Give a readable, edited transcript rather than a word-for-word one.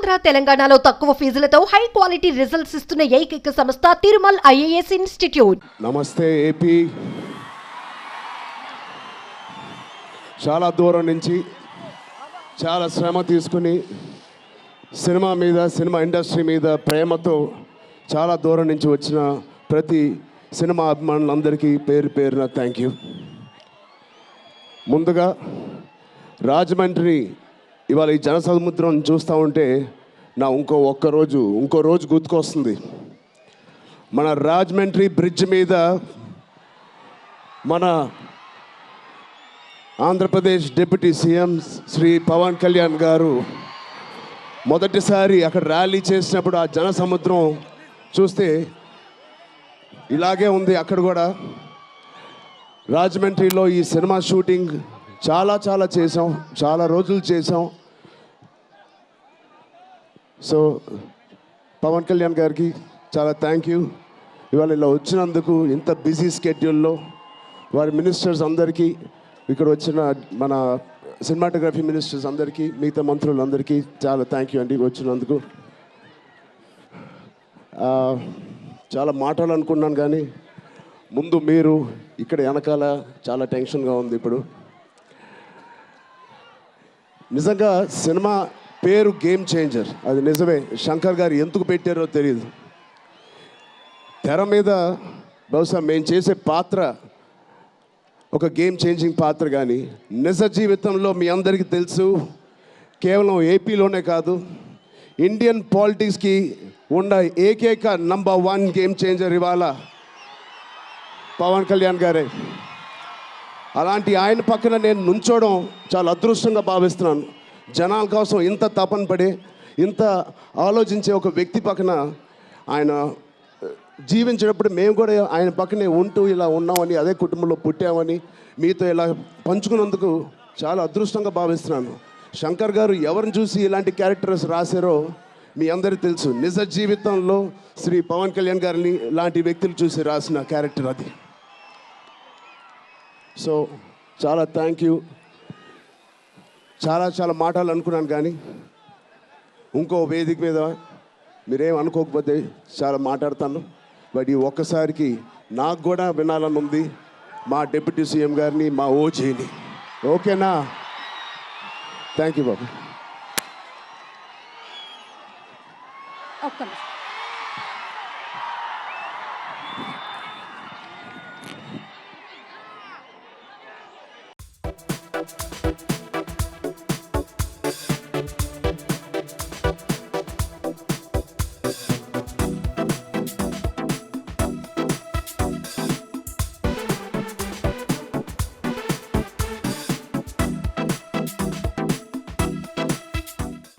ఆంధ్ర తెలంగాణలో తక్కువ ఫీజులతో high quality results ఇస్తున్న ఏకైక సంస్థ తిరుమల్ ఐఏఎస్ ఇన్స్టిట్యూట్. నమస్తే ఏపీ. చాలా దూరం నుంచి చాలా శ్రమ తీసుకుని సినిమా మీద, సినిమా ఇండస్ట్రీ మీద ప్రేమతో చాలా దూరం నుంచి వచ్చిన ప్రతి సినిమా అభిమానులందరికీ పేరు పేరున థ్యాంక్ యూ. ముందుగా రాజమండ్రి ఇవాళ ఈ జనసముద్రం చూస్తూ ఉంటే నా ఇంకో రోజు గుర్తుకొస్తుంది. మన రాజమండ్రి బ్రిడ్జ్ మీద మన ఆంధ్రప్రదేశ్ డిప్యూటీ సీఎం శ్రీ పవన్ కళ్యాణ్ గారు మొదటిసారి అక్కడ ర్యాలీ చేసినప్పుడు ఆ జనసముద్రం చూస్తే ఇలాగే ఉంది. అక్కడ కూడా రాజమండ్రిలో ఈ సినిమా షూటింగ్ చాలా చేసాం, చాలా రోజులు చేసాం. సో పవన్ కళ్యాణ్ గారికి చాలా థ్యాంక్ యూ. ఇవాళ ఇలా వచ్చినందుకు, ఇంత బిజీ స్కెడ్యూల్లో వారి మినిస్టర్స్ అందరికీ, ఇక్కడ వచ్చిన మన సినిమాటోగ్రఫీ మినిస్టర్స్ అందరికీ, మిగతా మంత్రులందరికీ చాలా థ్యాంక్ యూ అండి వచ్చినందుకు. చాలా మాట్లాడాలనుకున్నాను కానీ ముందు మీరు ఇక్కడ వెనకాల చాలా టెన్షన్గా ఉంది. ఇప్పుడు నిజంగా సినిమా పేరు గేమ్ చేంజర్, అది నిజమే. శంకర్ గారు ఎందుకు పెట్టారో తెలియదు. తెర మీద బహుశా మేము చేసే పాత్ర ఒక గేమ్ చేంజింగ్ పాత్ర, కానీ నిజ జీవితంలో మీ అందరికీ తెలుసు, కేవలం ఏపీలోనే కాదు ఇండియన్ పాలిటిక్స్కి ఉన్న ఏకైక నంబర్ 1 గేమ్ చేంజర్ ఇవాళ పవన్ కళ్యాణ్ గారే. అలాంటి ఆయన పక్కన నేను నుంచోవడం చాలా అదృష్టంగా భావిస్తున్నాను. జనాల కోసం ఇంత తపన పడే, ఇంత ఆలోచించే ఒక వ్యక్తి పక్కన ఆయన జీవించేటప్పుడు మేము కూడా ఆయన పక్కనే ఉంటూ ఇలా ఉన్నామని, అదే కుటుంబంలో పుట్టామని మీతో ఇలా పంచుకున్నందుకు చాలా అదృష్టంగా భావిస్తున్నాను. శంకర్ గారు ఎవరిని చూసి ఇలాంటి క్యారెక్టర్స్ రాశారో మీ అందరికీ తెలుసు. నిజ జీవితంలో శ్రీ పవన్ కళ్యాణ్ గారిని లాంటి వ్యక్తులు చూసి రాసిన క్యారెక్టర్ అది. సో చాలా థ్యాంక్ యూ. చాలా మాట్లాడాలనుకున్నాను కానీ ఇంకో వేదిక మీద మీరేం అనుకోకపోతే చాలా మాట్లాడతాను. బట్ ఈ ఒక్కసారికి నాకు కూడా వినాలని ఉంది మా డిప్యూటీ సీఎం గారిని, మా ఓజీని. ఓకేనా? Thank you Babu.